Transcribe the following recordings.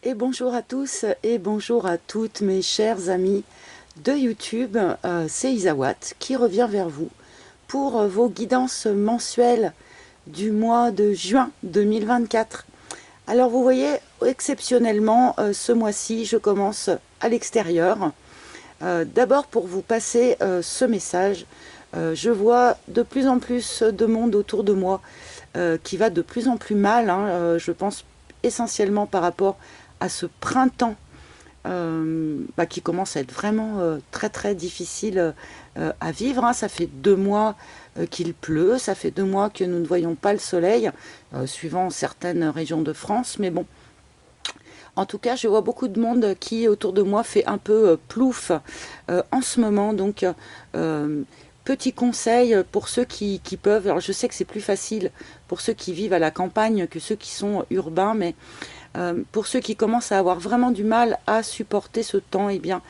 Et bonjour à tous et bonjour à toutes mes chers amis de YouTube. C'est Isawat qui revient vers vous pour vos guidances mensuelles du mois de juin 2024. Alors vous voyez, exceptionnellement, ce mois-ci, je commence à l'extérieur. D'abord pour vous passer ce message, je vois de plus en plus de monde autour de moi qui va de plus en plus mal, je pense essentiellement par rapport à ce printemps qui commence à être vraiment très très difficile à vivre. Ça fait 2 mois qu'il pleut, ça fait 2 mois que nous ne voyons pas le soleil, suivant certaines régions de France, mais bon. En tout cas, je vois beaucoup de monde qui autour de moi fait un peu plouf en ce moment, donc petit conseil pour ceux qui peuvent. Alors je sais que c'est plus facile pour ceux qui vivent à la campagne que ceux qui sont urbains, mais pour ceux qui commencent à avoir vraiment du mal à supporter ce temps, eh bien,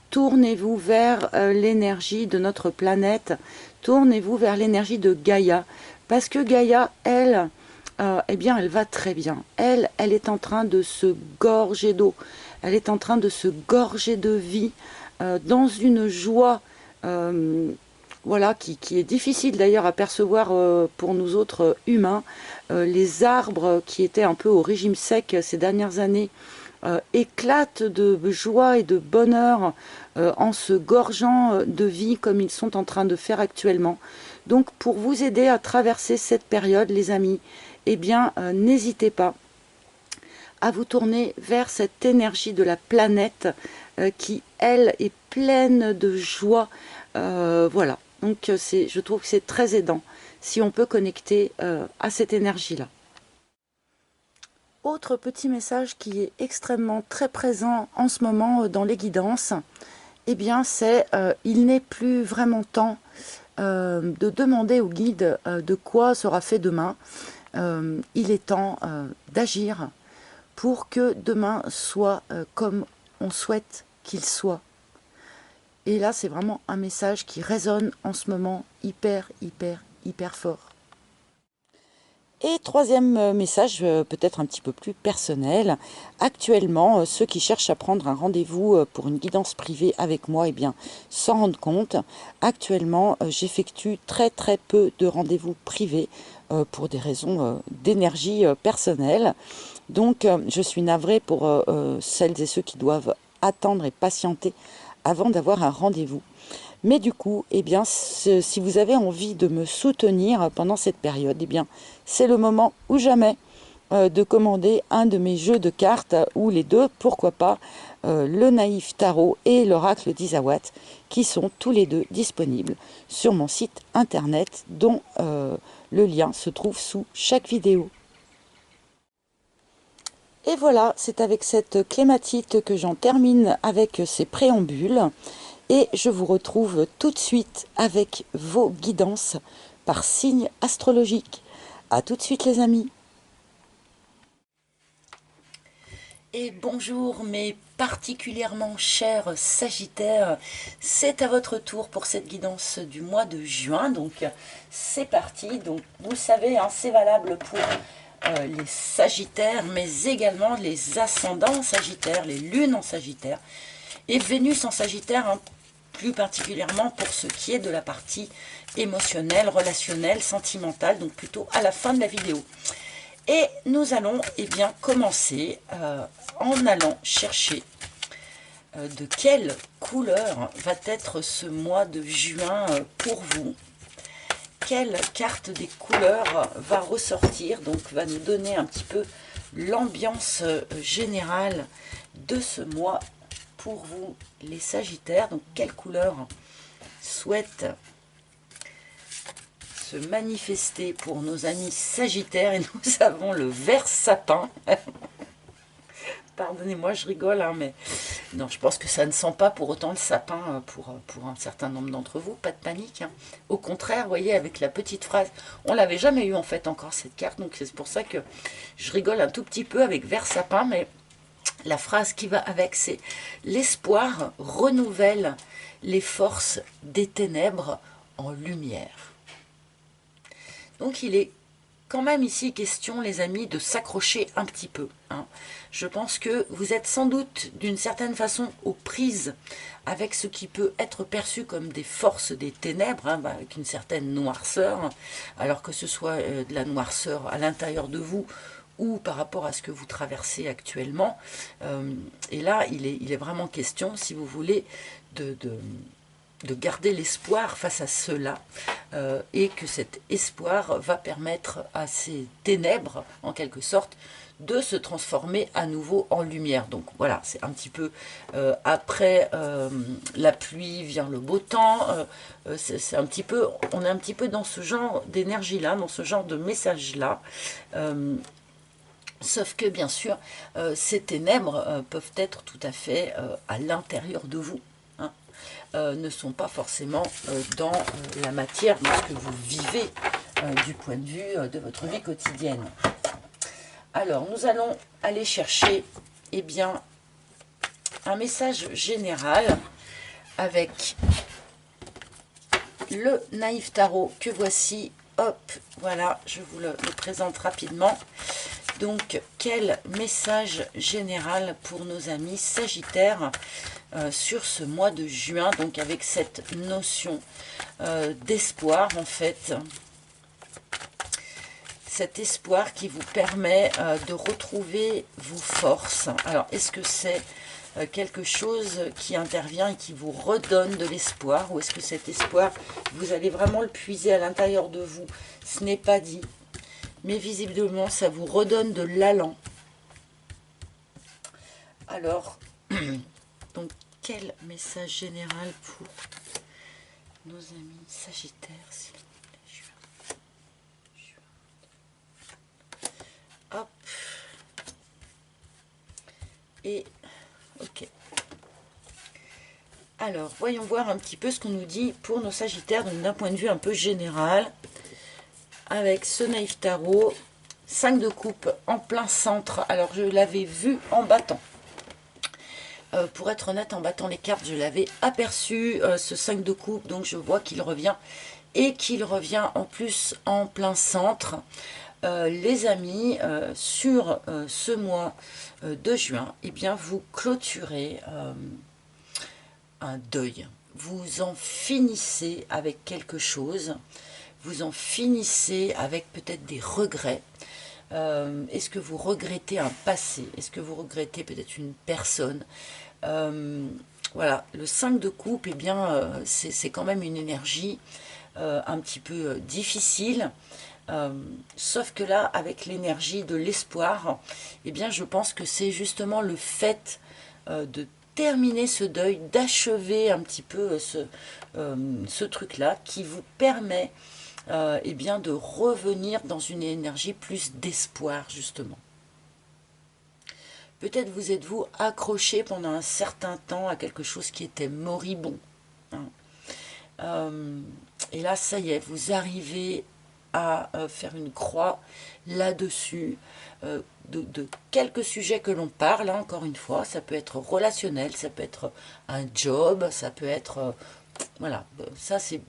tournez-vous vers l'énergie de notre planète, tournez-vous vers l'énergie de Gaïa, parce que Gaïa, elle, eh bien, elle va très bien. Elle est en train de se gorger d'eau, elle est en train de se gorger de vie, dans une joie voilà, qui est difficile d'ailleurs à percevoir pour nous autres humains. Les arbres qui étaient un peu au régime sec ces dernières années éclatent de joie et de bonheur en se gorgeant de vie comme ils sont en train de faire actuellement. Donc pour vous aider à traverser cette période, les amis, eh bien n'hésitez pas à vous tourner vers cette énergie de la planète qui, elle, est pleine de joie. Voilà. Donc je trouve que c'est très aidant si on peut connecter à cette énergie-là. Autre petit message qui est extrêmement très présent en ce moment dans les guidances, eh bien c'est il n'est plus vraiment temps de demander au guide de quoi sera fait demain. Il est temps d'agir pour que demain soit comme on souhaite qu'il soit. Et là, c'est vraiment un message qui résonne en ce moment hyper fort. Et troisième message, peut-être un petit peu plus personnel. Actuellement, ceux qui cherchent à prendre un rendez-vous pour une guidance privée avec moi, eh bien, s'en rendent compte. Actuellement, j'effectue très peu de rendez-vous privés pour des raisons d'énergie personnelle. Donc, je suis navrée pour celles et ceux qui doivent attendre et patienter avant d'avoir un rendez-vous. Mais du coup, eh bien, si vous avez envie de me soutenir pendant cette période, eh bien, c'est le moment ou jamais de commander un de mes jeux de cartes, ou les deux, pourquoi pas, le Naïf Tarot et l'Oracle d'Isawat, qui sont tous les deux disponibles sur mon site internet, dont le lien se trouve sous chaque vidéo. Et voilà, c'est avec cette clématite que j'en termine avec ces préambules. Et je vous retrouve tout de suite avec vos guidances par signe astrologique. A tout de suite les amis. Et bonjour mes particulièrement chers Sagittaires, c'est à votre tour pour cette guidance du mois de juin, donc c'est parti. Donc vous savez, c'est valable pour les Sagittaires, mais également les ascendants en Sagittaire, les lunes en Sagittaire, et Vénus en Sagittaire, plus particulièrement pour ce qui est de la partie émotionnelle, relationnelle, sentimentale, donc plutôt à la fin de la vidéo. Et nous allons bien commencer en allant chercher de quelle couleur va être ce mois de juin pour vous. Quelle carte des couleurs va ressortir, donc va nous donner un petit peu l'ambiance générale de ce mois pour vous les Sagittaires. Donc quelle couleur souhaite se manifester pour nos amis Sagittaires? Et nous avons le vert sapin. Pardonnez-moi, je rigole, mais non, je pense que ça ne sent pas pour autant le sapin pour un certain nombre d'entre vous. Pas de panique. Au contraire, vous voyez, avec la petite phrase, on l'avait jamais eu en fait encore cette carte, donc c'est pour ça que je rigole un tout petit peu avec vert sapin, mais la phrase qui va avec, c'est « L'espoir renouvelle les forces des ténèbres en lumière ». Donc il est quand même ici question, les amis, de s'accrocher un petit peu. Hein. Je pense que vous êtes sans doute d'une certaine façon aux prises avec ce qui peut être perçu comme des forces des ténèbres, hein, avec une certaine noirceur, alors que ce soit de la noirceur à l'intérieur de vous ou par rapport à ce que vous traversez actuellement. Et là, il est vraiment question, si vous voulez, de garder l'espoir face à cela, et que cet espoir va permettre à ces ténèbres, en quelque sorte, de se transformer à nouveau en lumière. Donc voilà, c'est un petit peu après la pluie vient le beau temps. C'est un petit peu, on est un petit peu dans ce genre d'énergie là, dans ce genre de message là. Sauf que bien sûr, ces ténèbres peuvent être tout à fait à l'intérieur de vous. Hein. Ne sont pas forcément dans la matière, dans ce que vous vivez du point de vue de votre vie quotidienne. Alors, nous allons aller chercher, eh bien, un message général avec le Naïf Tarot que voici. Hop, voilà, je vous le présente rapidement. Donc, quel message général pour nos amis Sagittaires sur ce mois de juin, donc avec cette notion d'espoir en fait. Cet espoir qui vous permet de retrouver vos forces. Alors, est-ce que c'est quelque chose qui intervient et qui vous redonne de l'espoir, ou est-ce que cet espoir, vous allez vraiment le puiser à l'intérieur de vous? Ce n'est pas dit, mais visiblement, ça vous redonne de l'allant. Alors, donc, quel message général pour nos amis Sagittaires, s'il vous plaît? Hop. Et, ok. Alors, voyons voir un petit peu ce qu'on nous dit pour nos Sagittaires, donc d'un point de vue un peu général, avec ce Naïf Tarot, 5 de coupe en plein centre. Alors, je l'avais vu en battant. Pour être honnête, en battant les cartes, je l'avais aperçu, ce 5 de coupe, donc je vois qu'il revient, et qu'il revient en plus en plein centre. Les amis, sur ce mois de juin, eh bien, vous clôturez un deuil. Vous en finissez avec quelque chose, vous en finissez avec peut-être des regrets. Est-ce que vous regrettez un passé? Est-ce que vous regrettez peut-être une personne? Voilà, le 5 de coupe, eh bien, c'est quand même une énergie un petit peu difficile. Sauf que là, avec l'énergie de l'espoir, eh bien, je pense que c'est justement le fait de terminer ce deuil, d'achever un petit peu ce truc-là qui vous permet eh bien, de revenir dans une énergie plus d'espoir, justement. Peut-être vous êtes-vous accroché pendant un certain temps à quelque chose qui était moribond. Hein. Et là, ça y est, vous arrivez à faire une croix là-dessus, de quelques sujets que l'on parle, hein, encore une fois, ça peut être relationnel, ça peut être un job, ça peut être... voilà, ça c'est...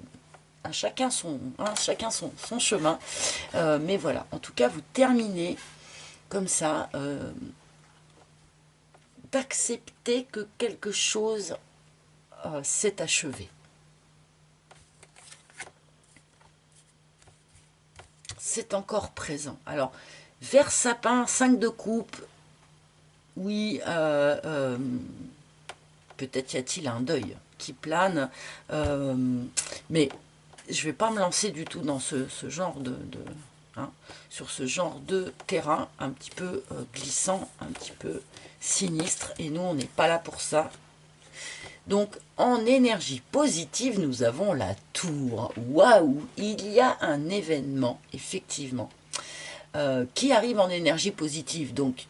chacun son chemin, mais voilà, en tout cas, vous terminez comme ça, d'accepter que quelque chose s'est achevé. C'est encore présent. Alors, vers sapin, 5 de coupe, oui, peut-être y a-t-il un deuil qui plane, mais je ne vais pas me lancer du tout dans ce genre sur ce genre de terrain un petit peu glissant, un petit peu sinistre, et nous on n'est pas là pour ça. Donc en énergie positive, nous avons la tour. Waouh, il y a un événement effectivement qui arrive en énergie positive. Donc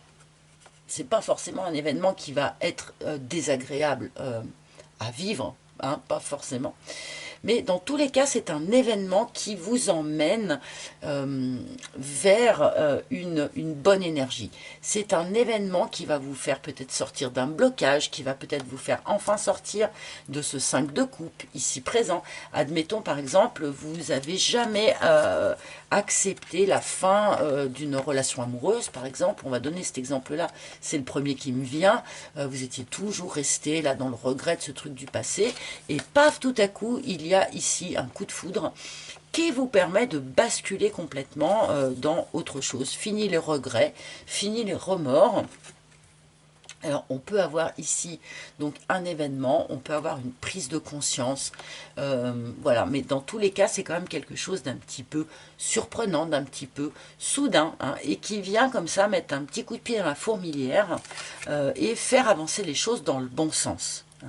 c'est pas forcément un événement qui va être désagréable à vivre, hein, pas forcément. Mais dans tous les cas, c'est un événement qui vous emmène vers une bonne énergie. C'est un événement qui va vous faire peut-être sortir d'un blocage, qui va peut-être vous faire enfin sortir de ce 5 de coupe ici présent. Admettons par exemple, vous n'avez jamais accepté la fin d'une relation amoureuse, par exemple. On va donner cet exemple-là, c'est le premier qui me vient. Vous étiez toujours resté là dans le regret de ce truc du passé, et paf, tout à coup, il y a ici un coup de foudre qui vous permet de basculer complètement dans autre chose. Fini les regrets, fini les remords. Alors, on peut avoir ici donc un événement, on peut avoir une prise de conscience, voilà. Mais dans tous les cas, c'est quand même quelque chose d'un petit peu surprenant, d'un petit peu soudain, hein, et qui vient comme ça mettre un petit coup de pied dans la fourmilière et faire avancer les choses dans le bon sens, hein.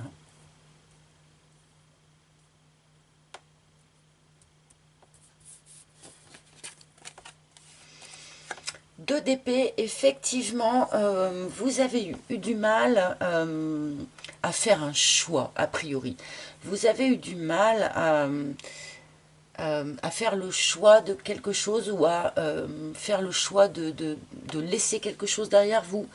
2 d'épée, effectivement, vous avez eu du mal à faire un choix, a priori. Vous avez eu du mal à faire le choix de quelque chose ou à faire le choix de laisser quelque chose derrière vous.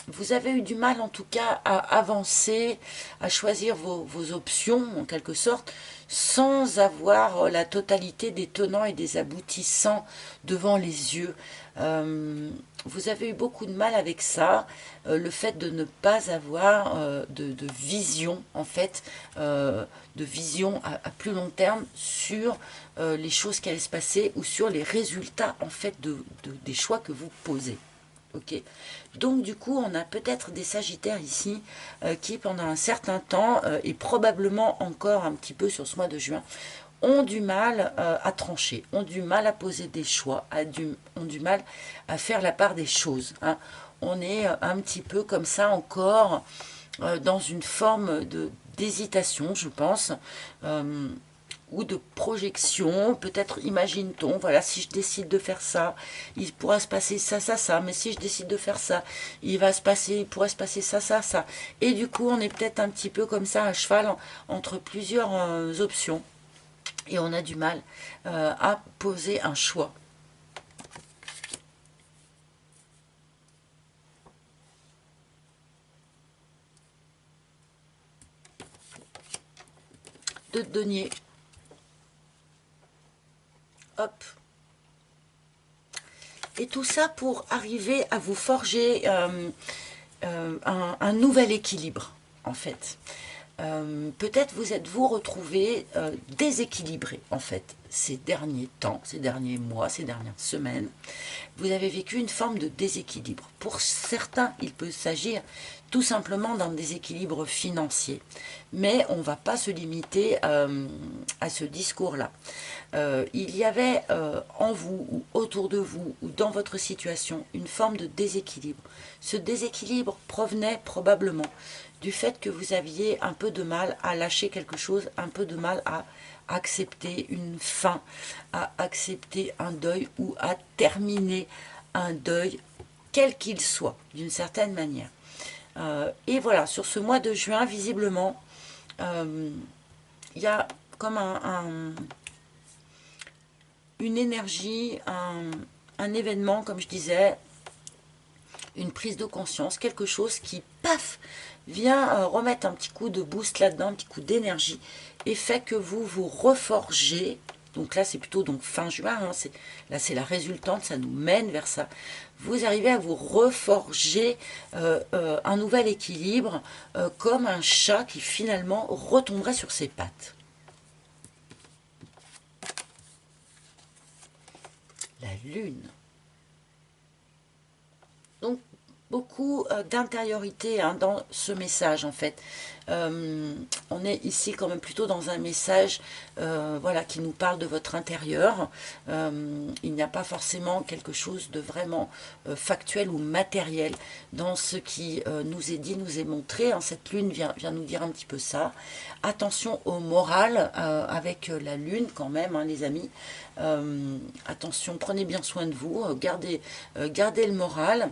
Vous avez eu du mal en tout cas à avancer, à choisir vos options en quelque sorte, sans avoir la totalité des tenants et des aboutissants devant les yeux. Vous avez eu beaucoup de mal avec ça, le fait de ne pas avoir de vision en fait, de vision à plus long terme sur les choses qui allaient se passer ou sur les résultats en fait des choix que vous posez. Ok. Donc du coup, on a peut-être des Sagittaires ici qui, pendant un certain temps, et probablement encore un petit peu sur ce mois de juin, ont du mal à trancher, ont du mal à poser des choix, ont du mal à faire la part des choses, hein. On est un petit peu comme ça encore dans une forme d'hésitation, je pense. Ou de projection, peut-être imagine-t-on, voilà, si je décide de faire ça, il pourra se passer ça, ça, ça, mais si je décide de faire ça, il pourrait se passer ça, ça, ça. Et du coup, on est peut-être un petit peu comme ça, à cheval entre plusieurs options, et on a du mal à poser un choix. De denier. Hop. Et tout ça pour arriver à vous forger un nouvel équilibre, en fait. Peut-être vous êtes-vous retrouvé déséquilibré, en fait, ces derniers temps, ces derniers mois, ces dernières semaines. Vous avez vécu une forme de déséquilibre. Pour certains, il peut s'agir tout simplement d'un déséquilibre financier. Mais on ne va pas se limiter à ce discours-là. Il y avait en vous, ou autour de vous, ou dans votre situation, une forme de déséquilibre. Ce déséquilibre provenait probablement du fait que vous aviez un peu de mal à lâcher quelque chose, un peu de mal à accepter une fin, à accepter un deuil ou à terminer un deuil, quel qu'il soit, d'une certaine manière. Et voilà, sur ce mois de juin, visiblement, il y a comme une énergie, un événement, comme je disais, une prise de conscience, quelque chose qui, paf, vient remettre un petit coup de boost là-dedans, un petit coup d'énergie, et fait que vous vous reforgez. Donc là, c'est plutôt donc fin juin, hein, là c'est la résultante, ça nous mène vers ça. Vous arrivez à vous reforger un nouvel équilibre, comme un chat qui finalement retomberait sur ses pattes. La lune. Donc, beaucoup d'intériorité hein, dans ce message en fait. On est ici quand même plutôt dans un message voilà, qui nous parle de votre intérieur. Il n'y a pas forcément quelque chose de vraiment factuel ou matériel dans ce qui nous est dit, nous est montré, hein. Cette lune vient nous dire un petit peu ça. Attention au moral avec la lune quand même, hein, les amis. Attention, prenez bien soin de vous, gardez le moral.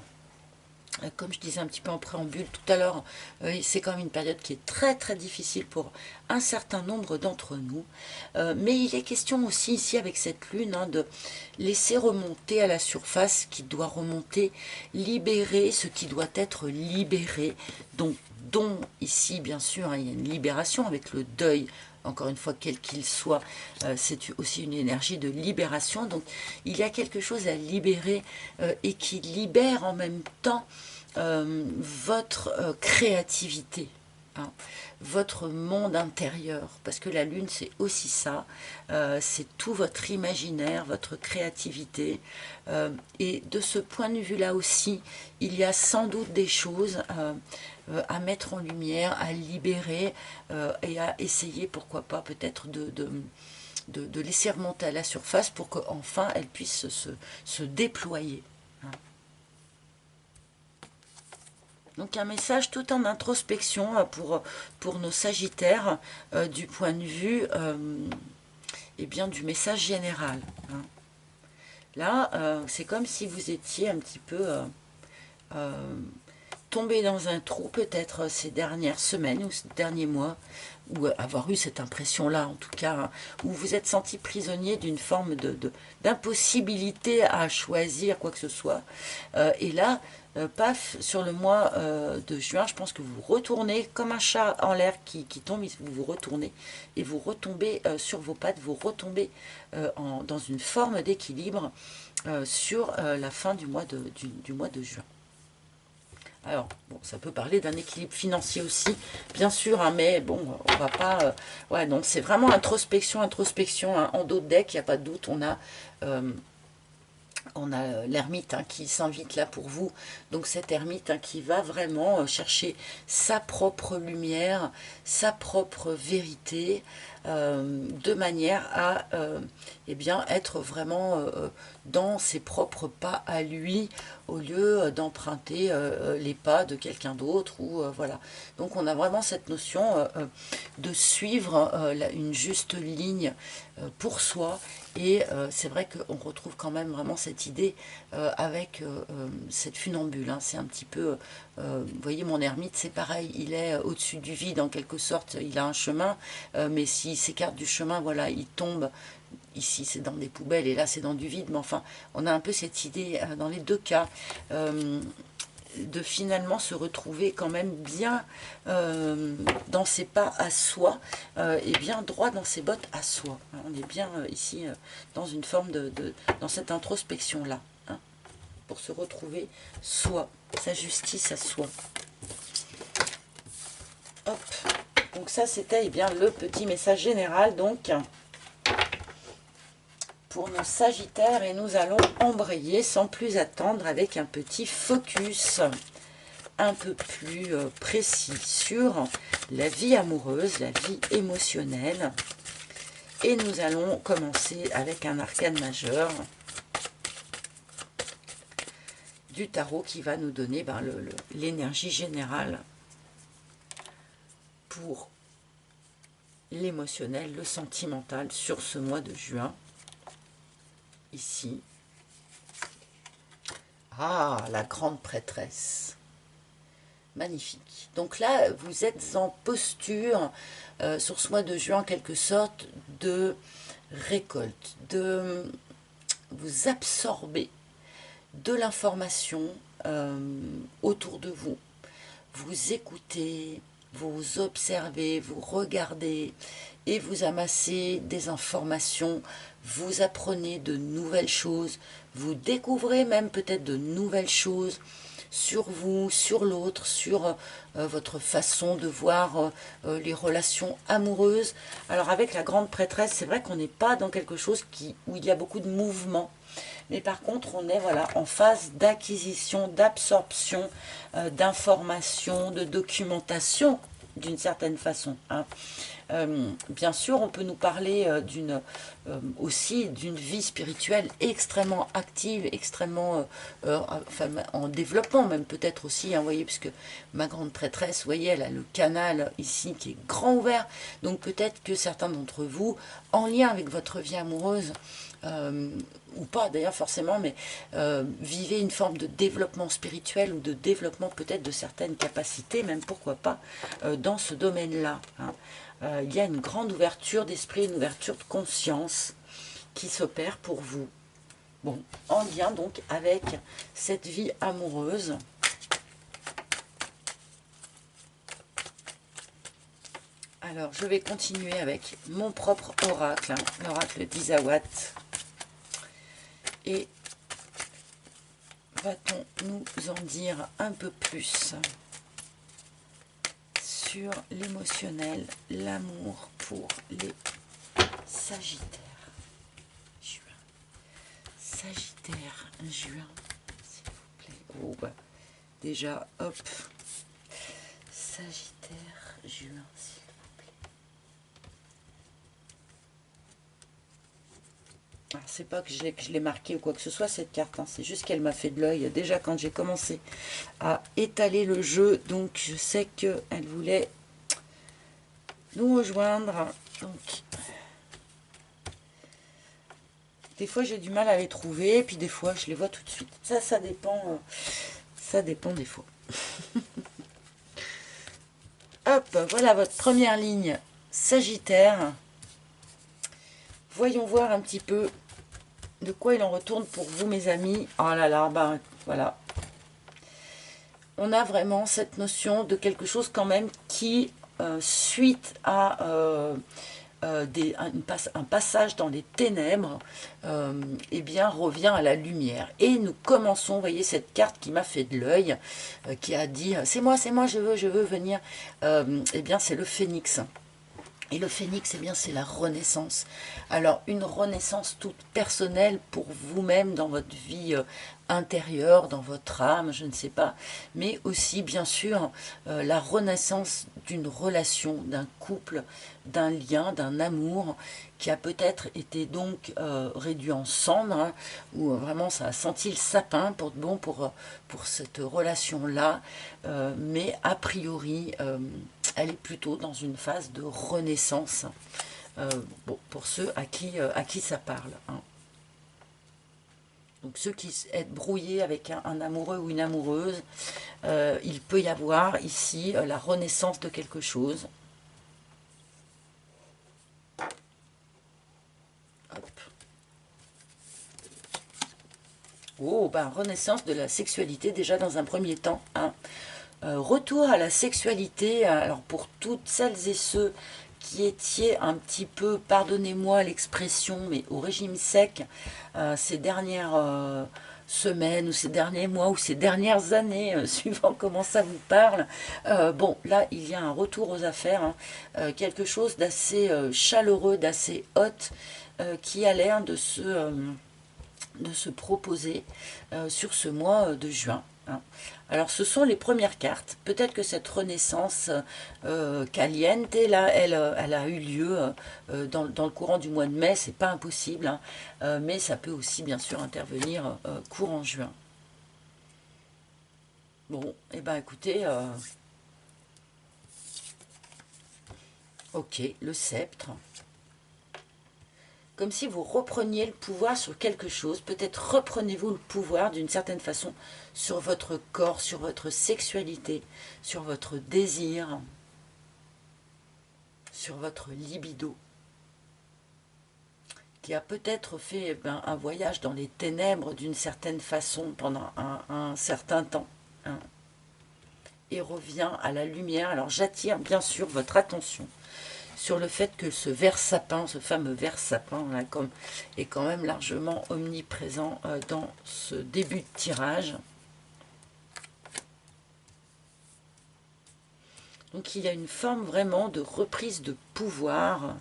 Comme je disais un petit peu en préambule tout à l'heure, c'est quand même une période qui est très très difficile pour un certain nombre d'entre nous. Mais il est question aussi ici avec cette lune de laisser remonter à la surface ce qui doit remonter, libérer ce qui doit être libéré. Donc, dont ici bien sûr il y a une libération avec le deuil. Encore une fois, quel qu'il soit, c'est aussi une énergie de libération. Donc, il y a quelque chose à libérer et qui libère en même temps votre créativité, hein, votre monde intérieur. Parce que la lune, c'est aussi ça. C'est tout votre imaginaire, votre créativité. Et de ce point de vue-là aussi, il y a sans doute des choses à mettre en lumière, à libérer et à essayer, pourquoi pas, peut-être de laisser remonter à la surface pour qu'enfin elle puisse se déployer. Hein. Donc un message tout en introspection pour nos sagittaires du point de vue eh bien, du message général. Hein. Là, c'est comme si vous étiez un petit peu tombé dans un trou peut-être ces dernières semaines ou ces derniers mois, ou avoir eu cette impression-là en tout cas, hein, où vous êtes senti prisonnier d'une forme d'impossibilité à choisir quoi que ce soit. Et là, paf, sur le mois de juin, je pense que vous retournez comme un chat en l'air qui tombe, vous vous retournez et vous retombez sur vos pattes, vous retombez dans une forme d'équilibre sur la fin du mois du mois de juin. Alors, bon, ça peut parler d'un équilibre financier aussi, bien sûr, hein, mais bon, on va pas... ouais, donc c'est vraiment introspection, introspection, hein, en dos de deck, il n'y a pas de doute, on a l'ermite qui s'invite là pour vous. Donc cet ermite qui va vraiment chercher sa propre lumière, sa propre vérité, de manière à eh bien, être vraiment dans ses propres pas à lui, au lieu d'emprunter les pas de quelqu'un d'autre. Ou voilà. Donc on a vraiment cette notion de suivre une juste ligne pour soi. Et c'est vrai qu'on retrouve quand même vraiment cette idée avec cette funambule. Hein. C'est un petit peu, vous voyez, mon ermite, c'est pareil, il est au-dessus du vide en quelque sorte, il a un chemin, mais s'il s'écarte du chemin, voilà, il tombe. Ici, c'est dans des poubelles et là, c'est dans du vide. Mais enfin, on a un peu cette idée dans les deux cas. De finalement se retrouver quand même bien dans ses pas à soi et bien droit dans ses bottes à soi. On est bien ici dans une forme dans cette introspection là, hein, pour se retrouver soi, sa justice à soi. Hop. Donc ça c'était eh bien le petit message général donc pour nos sagittaires, et nous allons embrayer sans plus attendre avec un petit focus un peu plus précis sur la vie amoureuse, la vie émotionnelle. Et nous allons commencer avec un arcane majeur du tarot qui va nous donner l'énergie générale pour l'émotionnel, le sentimental sur ce mois de juin. Ici. Ah, la grande prêtresse. Magnifique. Donc là, vous êtes en posture sur ce mois de juin, en quelque sorte, de récolte, de vous absorber de l'information autour de vous. Vous écoutez, vous observez, vous regardez et vous amassez des informations, vous apprenez de nouvelles choses, vous découvrez même peut-être de nouvelles choses sur vous, sur l'autre, sur votre façon de voir les relations amoureuses. Alors avec la grande prêtresse, c'est vrai qu'on n'est pas dans quelque chose où il y a beaucoup de mouvement. Mais par contre, on est voilà, en phase d'acquisition, d'absorption, d'information, de documentation, d'une certaine façon. Hein. Bien sûr, on peut nous parler aussi d'une vie spirituelle extrêmement active, extrêmement enfin, en développement même peut-être aussi, hein, vous voyez, puisque ma grande prêtresse, vous voyez, elle a le canal ici qui est grand ouvert, donc peut-être que certains d'entre vous, en lien avec votre vie amoureuse, ou pas d'ailleurs forcément, mais vivez une forme de développement spirituel ou de développement peut-être de certaines capacités, même pourquoi pas, dans ce domaine-là. Hein. Il y a une grande ouverture d'esprit, une ouverture de conscience qui s'opère pour vous. Bon, en lien donc avec cette vie amoureuse. Alors, je vais continuer avec mon propre oracle, hein, l'oracle d'Isawat. Et va-t-on nous en dire un peu plus sur l'émotionnel, l'amour pour les Sagittaires? Juin. Sagittaire, juin, s'il vous plaît. Oh, bah, déjà, hop. Sagittaire, juin, s'il vous plaît. Alors, c'est pas que je l'ai marqué ou quoi que ce soit, cette carte, hein, c'est juste qu'elle m'a fait de l'œil déjà quand j'ai commencé à étaler le jeu, donc je sais qu'elle voulait nous rejoindre. Donc, des fois j'ai du mal à les trouver, puis des fois je les vois tout de suite. Ça dépend des fois. Hop, voilà votre première ligne Sagittaire. Voyons voir un petit peu de quoi il en retourne pour vous, mes amis. Oh là là, bah voilà. On a vraiment cette notion de quelque chose quand même qui, suite à un passage dans les ténèbres, eh bien, revient à la lumière. Et nous commençons, vous voyez, cette carte qui m'a fait de l'œil, qui a dit « c'est moi, je veux venir ». Eh bien, c'est le phénix. Et le phénix, eh bien, c'est la renaissance. Alors, une renaissance toute personnelle pour vous-même dans votre vie intérieure, dans votre âme, je ne sais pas. Mais aussi, bien sûr, la renaissance d'une relation, d'un couple, d'un lien, d'un amour qui a peut-être été donc réduit en cendres, hein, où vraiment ça a senti le sapin pour cette relation-là. Mais a priori, elle est plutôt dans une phase de renaissance, bon, pour ceux à qui ça parle. Hein. Donc ceux qui sont brouillés avec un amoureux ou une amoureuse, il peut y avoir ici la renaissance de quelque chose. Hop. Oh, ben renaissance de la sexualité déjà dans un premier temps. Hein. Retour à la sexualité, alors pour toutes celles et ceux qui étiez un petit peu, pardonnez-moi l'expression, mais au régime sec ces dernières semaines ou ces derniers mois ou ces dernières années, suivant comment ça vous parle, bon, là, il y a un retour aux affaires, hein, quelque chose d'assez chaleureux, d'assez hot, qui a l'air de se proposer sur ce mois de juin. Hein. Alors ce sont les premières cartes. Peut-être que cette renaissance caliente, là, elle a eu lieu dans le courant du mois de mai, c'est pas impossible, hein, mais ça peut aussi bien sûr intervenir courant juin. Bon, et ben écoutez, ok, le sceptre. Comme si vous repreniez le pouvoir sur quelque chose. Peut-être reprenez-vous le pouvoir d'une certaine façon sur votre corps, sur votre sexualité, sur votre désir, sur votre libido, qui a peut-être fait un voyage dans les ténèbres d'une certaine façon pendant un certain temps, hein, et revient à la lumière. Alors j'attire bien sûr votre attention sur le fait que ce ver sapin, ce fameux ver sapin, là, est quand même largement omniprésent dans ce début de tirage. Donc il y a une forme vraiment de reprise de pouvoir,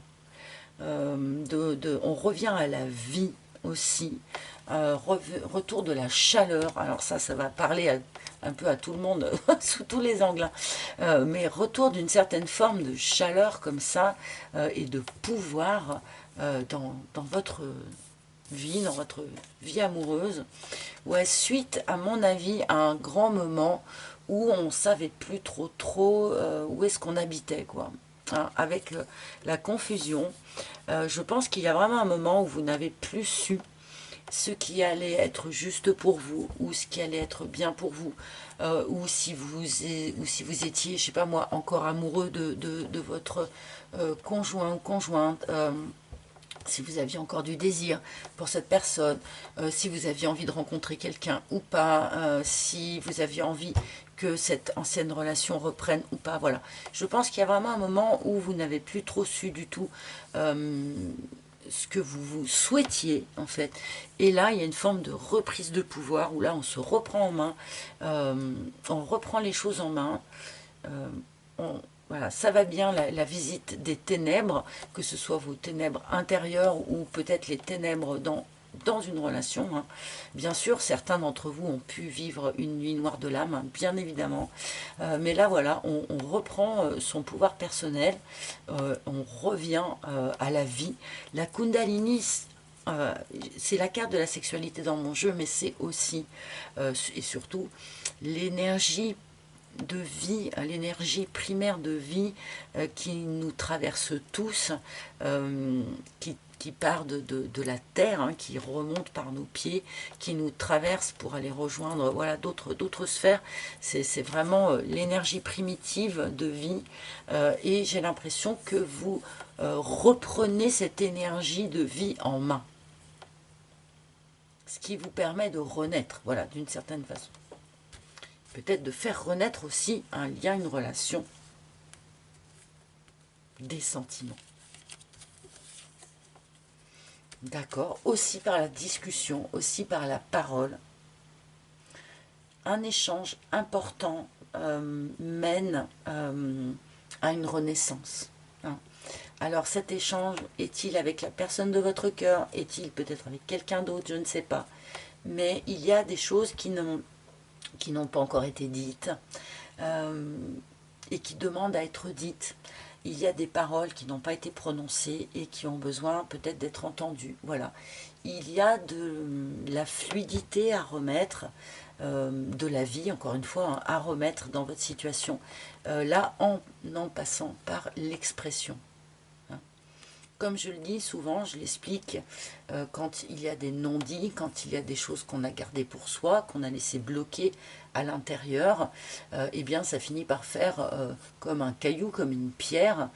on revient à la vie aussi, retour de la chaleur. Alors ça va parler un peu à tout le monde, sous tous les angles, mais retour d'une certaine forme de chaleur comme ça, et de pouvoir dans votre vie, dans votre vie amoureuse, ouais, suite à mon avis à un grand moment où on savait plus trop où est-ce qu'on habitait, quoi. hein, avec la confusion. Je pense qu'il y a vraiment un moment où vous n'avez plus su ce qui allait être juste pour vous, ou ce qui allait être bien pour vous, ou si vous étiez, je sais pas moi, encore amoureux de votre conjoint ou conjointe, si vous aviez encore du désir pour cette personne, si vous aviez envie de rencontrer quelqu'un ou pas, si vous aviez envie que cette ancienne relation reprenne ou pas, voilà. Je pense qu'il y a vraiment un moment où vous n'avez plus trop su du tout ce que vous souhaitiez, en fait. Et là, il y a une forme de reprise de pouvoir, où là, on se reprend en main, on reprend les choses en main, voilà, ça va bien la visite des ténèbres, que ce soit vos ténèbres intérieures ou peut-être les ténèbres dans une relation. Hein. Bien sûr, certains d'entre vous ont pu vivre une nuit noire de l'âme, hein, bien évidemment. Mais là, voilà, on reprend son pouvoir personnel, on revient à la vie. La Kundalini, c'est la carte de la sexualité dans mon jeu, mais c'est aussi et surtout l'énergie de vie, l'énergie primaire de vie qui nous traverse tous, qui part de la terre, hein, qui remonte par nos pieds, qui nous traverse pour aller rejoindre voilà, d'autres sphères. C'est vraiment l'énergie primitive de vie et j'ai l'impression que vous reprenez cette énergie de vie en main. Ce qui vous permet de renaître, voilà, d'une certaine façon. Peut-être de faire renaître aussi un lien, une relation, des sentiments. D'accord. Aussi par la discussion, aussi par la parole. Un échange important mène à une renaissance. Hein. Alors cet échange, est-il avec la personne de votre cœur? Est-il peut-être avec quelqu'un d'autre? Je ne sais pas. Mais il y a des choses qui n'ont pas encore été dites et qui demandent à être dites. Il y a des paroles qui n'ont pas été prononcées et qui ont besoin peut-être d'être entendues. Voilà. Il y a de la fluidité à remettre, de la vie, encore une fois, hein, à remettre dans votre situation. Là, en passant par l'expression. Comme je le dis souvent, je l'explique, quand il y a des non-dits, quand il y a des choses qu'on a gardées pour soi, qu'on a laissé bloquer à l'intérieur, eh bien ça finit par faire comme un caillou, comme une pierre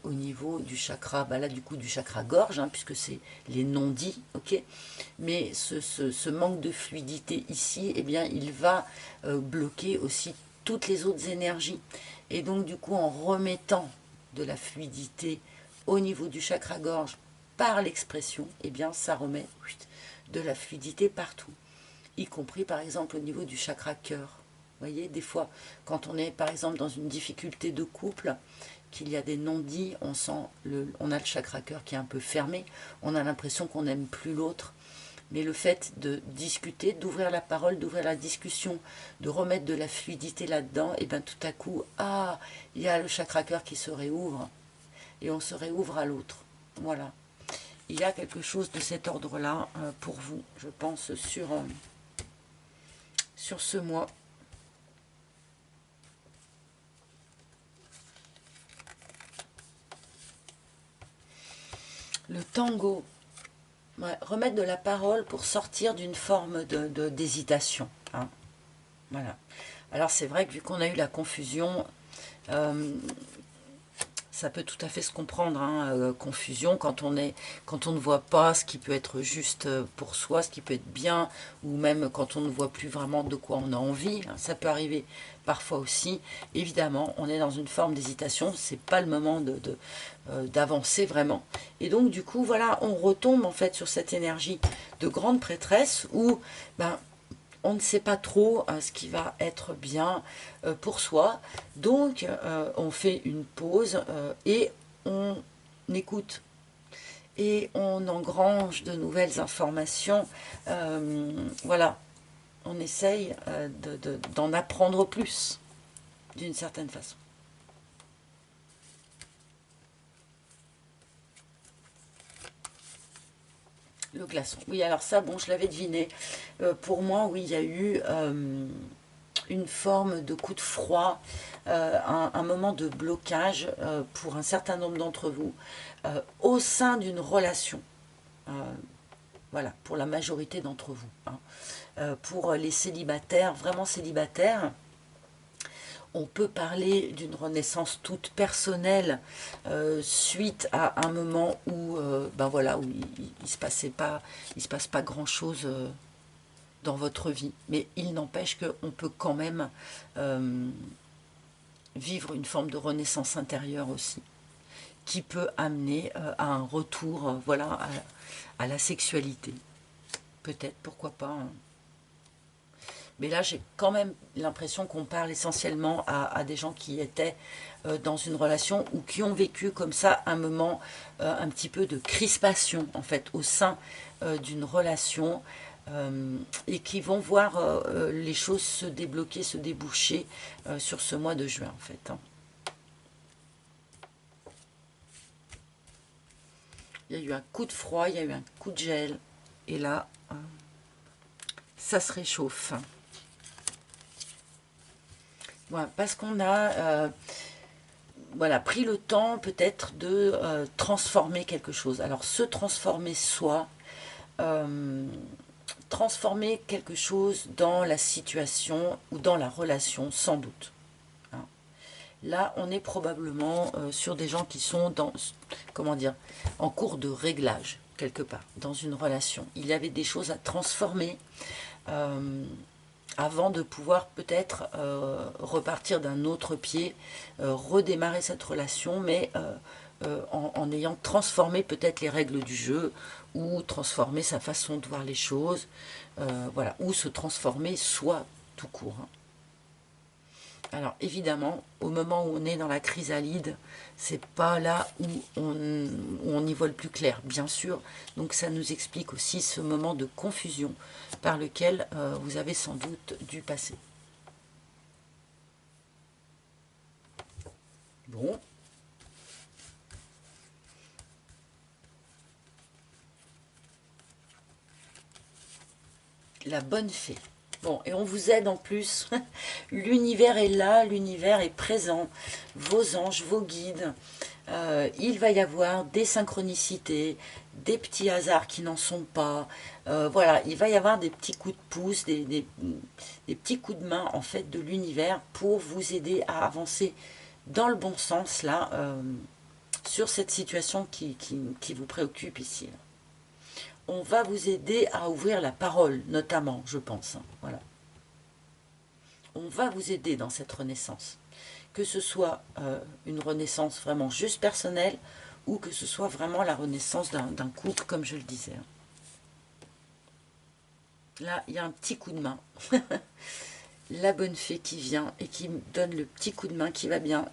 au niveau du chakra, bah là du coup du chakra gorge, hein, puisque c'est les non-dits, ok. Mais ce manque de fluidité ici, eh bien il va bloquer aussi toutes les autres énergies. Et donc du coup en remettant de la fluidité au niveau du chakra-gorge par l'expression, eh bien ça remet de la fluidité partout, y compris par exemple au niveau du chakra-cœur. Vous voyez, des fois, quand on est par exemple dans une difficulté de couple, qu'il y a des non-dits, on a le chakra-cœur qui est un peu fermé, on a l'impression qu'on n'aime plus l'autre. Mais le fait de discuter, d'ouvrir la parole, d'ouvrir la discussion, de remettre de la fluidité là-dedans, et bien tout à coup, il y a le chakra-cœur qui se réouvre. Et on se réouvre à l'autre. Voilà. Il y a quelque chose de cet ordre-là pour vous, je pense, sur ce mois. Le tango. Ouais, remettre de la parole pour sortir d'une forme d'hésitation. Hein. Voilà. Alors c'est vrai que vu qu'on a eu la confusion, ça peut tout à fait se comprendre, hein, confusion, quand on ne voit pas ce qui peut être juste pour soi, ce qui peut être bien, ou même quand on ne voit plus vraiment de quoi on a envie, hein, ça peut arriver parfois aussi. Évidemment, on est dans une forme d'hésitation, c'est pas le moment d'avancer vraiment. Et donc du coup, voilà, on retombe en fait sur cette énergie de grande prêtresse où, ben, on ne sait pas trop ce qui va être bien pour soi. Donc, on fait une pause et on écoute. Et on engrange de nouvelles informations. Voilà, on essaye d'en apprendre plus, d'une certaine façon. Le glaçon. Oui, alors ça, bon, je l'avais deviné. Pour moi, oui, il y a eu une forme de coup de froid, un moment de blocage pour un certain nombre d'entre vous au sein d'une relation. Voilà, pour la majorité d'entre vous. Hein. Pour les célibataires, vraiment célibataires, on peut parler d'une renaissance toute personnelle suite à un moment où, ben voilà, où il se passe pas grand chose dans votre vie. Mais il n'empêche qu'on peut quand même vivre une forme de renaissance intérieure aussi, qui peut amener à un retour, voilà, à la sexualité. Peut-être, pourquoi pas. Hein. Mais là, j'ai quand même l'impression qu'on parle essentiellement à des gens qui étaient dans une relation ou qui ont vécu comme ça un moment un petit peu de crispation, en fait, au sein d'une relation et qui vont voir les choses se débloquer, se déboucher sur ce mois de juin, en fait. Hein. Il y a eu un coup de froid, il y a eu un coup de gel, et là, ça se réchauffe. Voilà, parce qu'on a voilà, pris le temps peut-être de transformer quelque chose. Alors, se transformer soi, transformer quelque chose dans la situation ou dans la relation, sans doute. Hein. Là, on est probablement sur des gens qui sont dans, comment dire, en cours de réglage, quelque part, dans une relation. Il y avait des choses à transformer avant de pouvoir peut-être repartir d'un autre pied, redémarrer cette relation, mais en ayant transformé peut-être les règles du jeu, ou transformer sa façon de voir les choses, voilà, ou se transformer soi tout court. Hein. Alors évidemment, au moment où on est dans la chrysalide, c'est pas là où on y voit le plus clair, bien sûr. Donc ça nous explique aussi ce moment de confusion par lequel vous avez sans doute dû passer. Bon. La bonne fée. Bon, et on vous aide en plus. L'univers est là, l'univers est présent. Vos anges, vos guides. Il va y avoir des synchronicités, des petits hasards qui n'en sont pas. Voilà, il va y avoir des petits coups de pouce, des petits coups de main en fait de l'univers pour vous aider à avancer dans le bon sens là, sur cette situation qui vous préoccupe ici. On va vous aider à ouvrir la parole, notamment, je pense. Hein, voilà. On va vous aider dans cette renaissance. Que ce soit une renaissance vraiment juste personnelle ou que ce soit vraiment la renaissance d'un couple, comme je le disais. Là, il y a un petit coup de main. La bonne fée qui vient et qui me donne le petit coup de main qui va bien.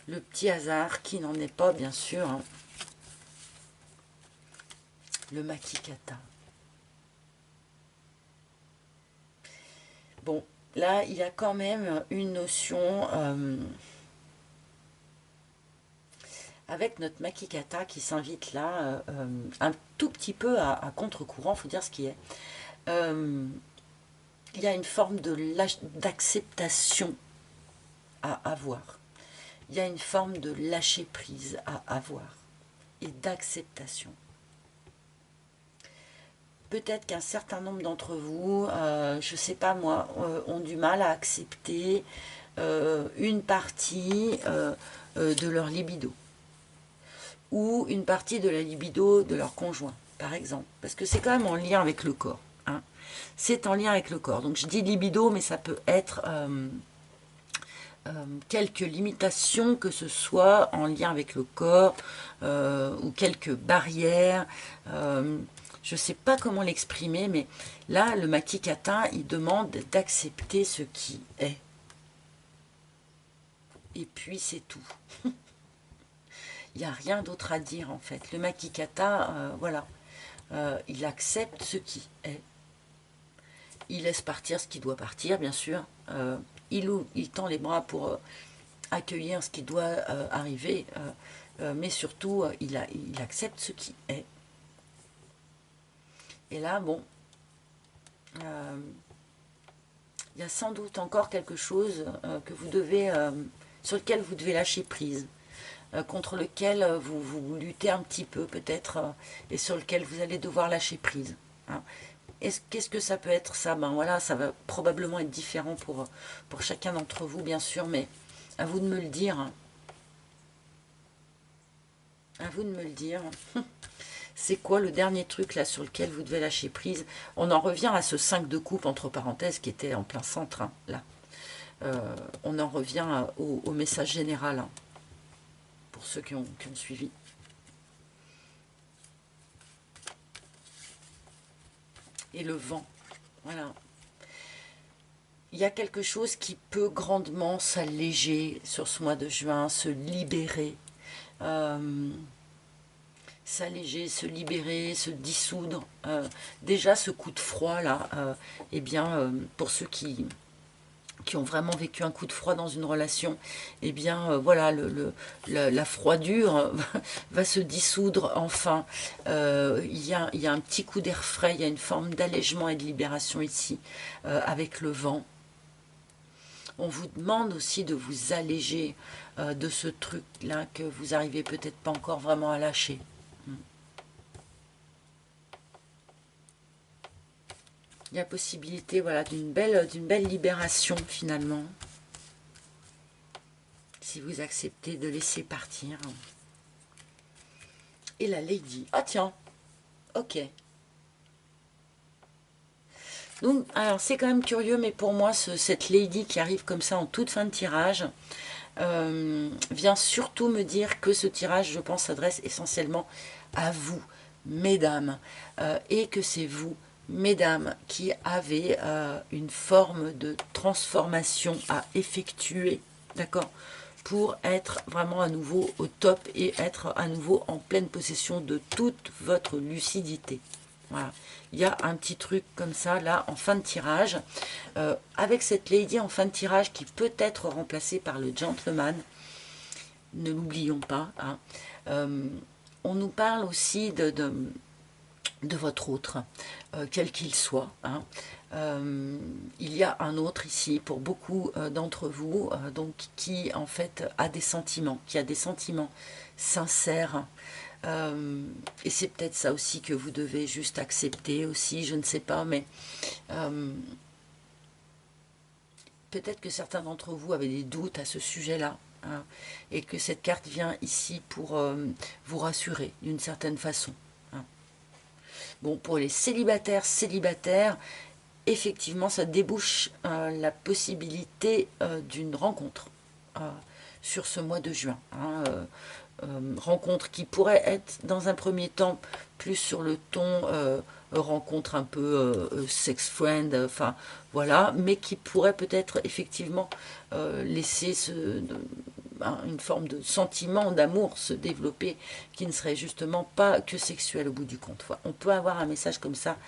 Le petit hasard qui n'en est pas, bien sûr. Hein. Le Makikata. Bon, là, il y a quand même une notion avec notre Makikata qui s'invite là un tout petit peu à contre-courant, il faut dire ce qui est. Il y a une forme d'acceptation à avoir. Il y a une forme de lâcher-prise à avoir et d'acceptation. Peut-être qu'un certain nombre d'entre vous, je ne sais pas moi, ont du mal à accepter une partie de leur libido ou une partie de la libido de leur conjoint, par exemple. Parce que c'est quand même en lien avec le corps. Hein. C'est en lien avec le corps. Donc je dis libido, mais ça peut être quelques limitations, que ce soit en lien avec le corps ou quelques barrières. Je ne sais pas comment l'exprimer, mais là, le Makikata, il demande d'accepter ce qui est. Et puis, c'est tout. Il n'y a rien d'autre à dire, en fait. Le Makikata, voilà, il accepte ce qui est. Il laisse partir ce qui doit partir, bien sûr. Il tend les bras pour accueillir ce qui doit arriver, mais surtout, il accepte ce qui est. Et là, bon, il y a sans doute encore quelque chose que vous devez, sur lequel vous devez lâcher prise, contre lequel vous luttez un petit peu peut-être, et sur lequel vous allez devoir lâcher prise. Hein. Qu'est-ce que ça peut être ça? Ben voilà, ça va probablement être différent pour chacun d'entre vous, bien sûr, mais à vous de me le dire. Hein. À vous de me le dire. C'est quoi le dernier truc là sur lequel vous devez lâcher prise? On en revient à ce 5 de coupe entre parenthèses qui était en plein centre, hein, là. On en revient au message général, hein, pour ceux qui ont suivi. Et le vent, voilà. Il y a quelque chose qui peut grandement s'alléger sur ce mois de juin, se libérer. S'alléger, se libérer, se dissoudre. Déjà ce coup de froid là, eh bien pour ceux qui ont vraiment vécu un coup de froid dans une relation, eh bien voilà, la froidure va se dissoudre enfin. Il y a un petit coup d'air frais, il y a une forme d'allègement et de libération ici, avec le vent. On vous demande aussi de vous alléger de ce truc-là que vous n'arrivez peut-être pas encore vraiment à lâcher. Il y a possibilité, voilà, d'une belle libération finalement. Si vous acceptez de laisser partir. Et la Lady. Ah tiens, ok. Donc, alors c'est quand même curieux, mais pour moi, cette Lady qui arrive comme ça en toute fin de tirage, vient surtout me dire que ce tirage, je pense, s'adresse essentiellement à vous, mesdames, et que c'est vous, mesdames, qui avez une forme de transformation à effectuer, d'accord, pour être vraiment à nouveau au top et être à nouveau en pleine possession de toute votre lucidité. Voilà. Il y a un petit truc comme ça, là, en fin de tirage, avec cette Lady en fin de tirage qui peut être remplacée par le Gentleman, ne l'oublions pas, hein. On nous parle aussi de votre autre, quel qu'il soit, hein. Il y a un autre ici pour beaucoup d'entre vous, donc qui en fait a des sentiments, sincères, et c'est peut-être ça aussi que vous devez juste accepter aussi, je ne sais pas, mais peut-être que certains d'entre vous avaient des doutes à ce sujet-là, hein, et que cette carte vient ici pour vous rassurer d'une certaine façon. Hein. Bon, pour les célibataires, effectivement, ça débouche la possibilité d'une rencontre sur ce mois de juin. Hein, rencontre qui pourrait être dans un premier temps plus sur le ton rencontre un peu sex friend, enfin voilà, mais qui pourrait peut-être effectivement laisser une forme de sentiment d'amour se développer qui ne serait justement pas que sexuel au bout du compte. On peut avoir un message comme ça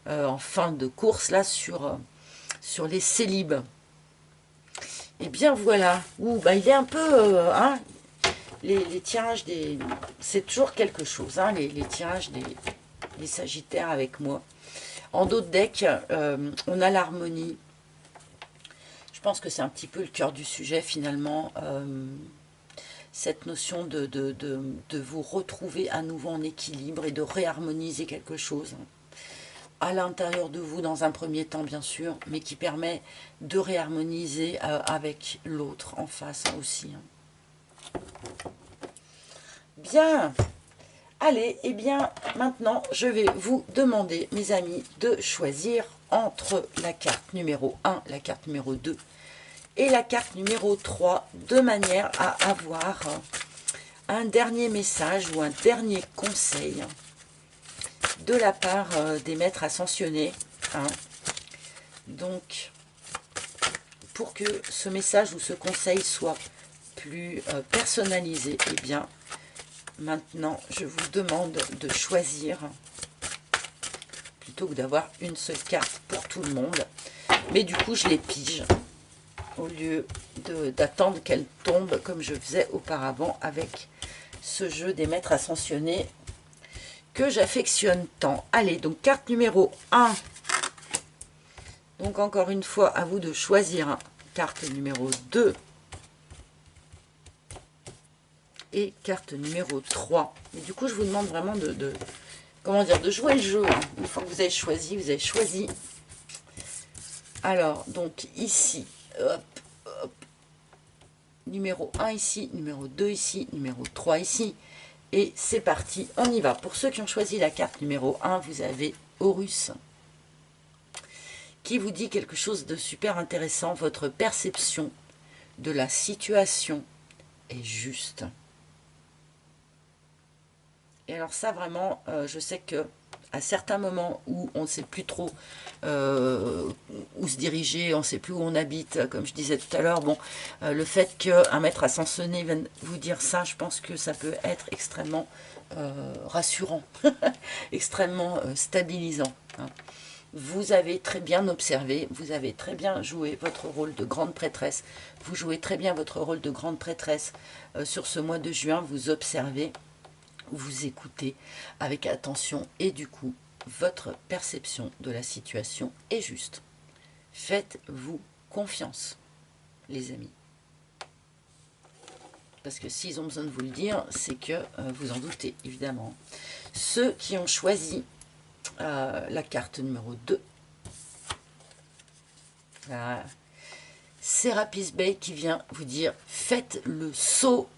en fin de course là sur les célibes. Et bien voilà, bah, il est un peu hein, les tirages des... C'est toujours quelque chose, hein, les tirages des Sagittaires avec moi. En dos de deck, on a l'harmonie. Je pense que c'est un petit peu le cœur du sujet finalement. Cette notion de vous retrouver à nouveau en équilibre et de réharmoniser quelque chose. À l'intérieur de vous dans un premier temps bien sûr, mais qui permet de réharmoniser avec l'autre en face aussi. Bien, allez, et bien maintenant je vais vous demander mes amis de choisir entre la carte numéro 1, la carte numéro 2 et la carte numéro 3 de manière à avoir un dernier message ou un dernier conseil de la part des maîtres ascensionnés. Hein. Donc, pour que ce message ou ce conseil soit plus personnalisé, eh bien, maintenant, je vous demande de choisir, plutôt que d'avoir une seule carte pour tout le monde. Mais du coup, je les pige, au lieu d'attendre qu'elle tombe comme je faisais auparavant avec ce jeu des maîtres ascensionnés que j'affectionne tant. Allez, donc carte numéro 1. Donc encore une fois, à vous de choisir carte numéro 2 et carte numéro 3. Et du coup, je vous demande vraiment comment dire, de jouer le jeu. Hein. Une fois que vous avez choisi, vous avez choisi. Alors, donc ici, hop, hop, numéro 1 ici, numéro 2 ici, numéro 3 ici. Et c'est parti, on y va. Pour ceux qui ont choisi la carte numéro 1, vous avez Horus, qui vous dit quelque chose de super intéressant. Votre perception de la situation est juste. Et alors ça, vraiment, je sais que à certains moments où on ne sait plus trop où se diriger, on ne sait plus où on habite, comme je disais tout à l'heure, bon, le fait qu'un maître ascensionné vienne vous dire ça, je pense que ça peut être extrêmement rassurant, extrêmement stabilisant. Hein. Vous avez très bien observé, vous avez très bien joué votre rôle de grande prêtresse, vous jouez très bien votre rôle de grande prêtresse sur ce mois de juin, vous observez, vous écoutez avec attention et du coup, votre perception de la situation est juste. Faites-vous confiance, les amis. Parce que s'ils ont besoin de vous le dire, c'est que vous en doutez, évidemment. Ceux qui ont choisi la carte numéro 2, Serapis Bey qui vient vous dire « Faites le saut ».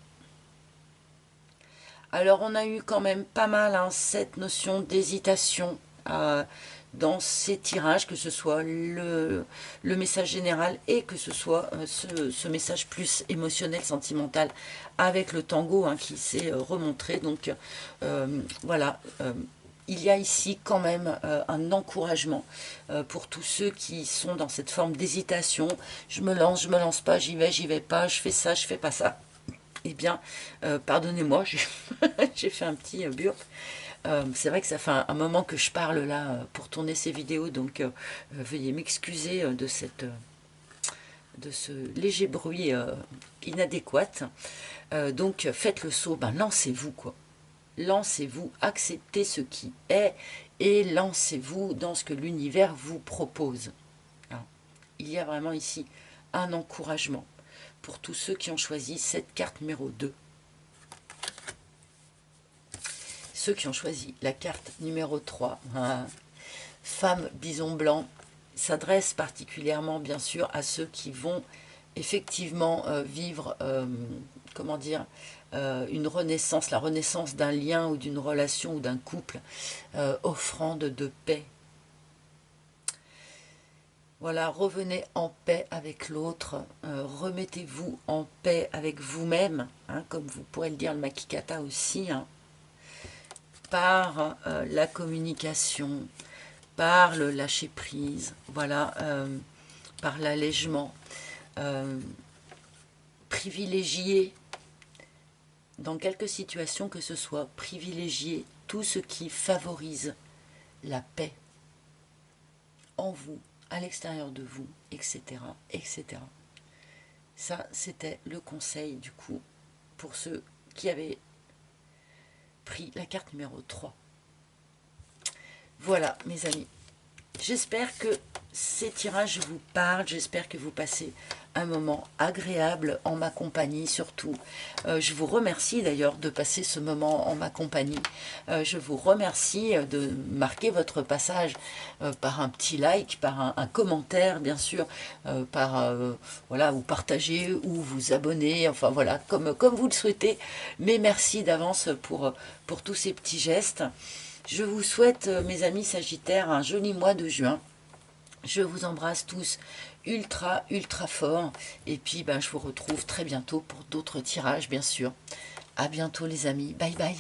Alors, on a eu quand même pas mal cette notion d'hésitation dans ces tirages, que ce soit le message général et que ce soit ce message plus émotionnel, sentimental, avec le tango qui s'est remontré. Donc, voilà, il y a ici quand même un encouragement pour tous ceux qui sont dans cette forme d'hésitation. Je me lance pas, j'y vais pas, je fais ça, je fais pas ça. Eh bien, pardonnez-moi, j'ai fait un petit burp. C'est vrai que ça fait un moment que je parle là pour tourner ces vidéos, donc veuillez m'excuser de ce léger bruit inadéquat. Donc faites le saut, lancez-vous quoi. Lancez-vous, acceptez ce qui est et lancez-vous dans ce que l'univers vous propose. Hein. Il y a vraiment ici un encouragement pour tous ceux qui ont choisi cette carte numéro 2. Ceux qui ont choisi la carte numéro 3, Femme Bison Blanc, s'adresse particulièrement bien sûr à ceux qui vont effectivement vivre, comment dire, une renaissance, la renaissance d'un lien ou d'une relation ou d'un couple, offrande de paix. Voilà, revenez en paix avec l'autre, remettez-vous en paix avec vous-même, comme vous pourrez le dire le Makikata aussi, par la communication, par le lâcher-prise, voilà, par l'allègement, privilégier, dans quelques situations que ce soit, privilégier tout ce qui favorise la paix en vous, à l'extérieur de vous, etc., etc. Ça, c'était le conseil, du coup, pour ceux qui avaient pris la carte numéro 3. Voilà, mes amis. J'espère que ces tirages vous parlent, j'espère que vous passez un moment agréable en ma compagnie surtout. Je vous remercie d'ailleurs de passer ce moment en ma compagnie. Je vous remercie de marquer votre passage par un petit like, par un commentaire bien sûr, par voilà, vous partager ou vous abonner, enfin voilà, comme vous le souhaitez. Mais merci d'avance pour tous ces petits gestes. Je vous souhaite, mes amis Sagittaires, un joli mois de juin. Je vous embrasse tous ultra, ultra fort. Et puis, je vous retrouve très bientôt pour d'autres tirages, bien sûr. À bientôt, les amis. Bye, bye.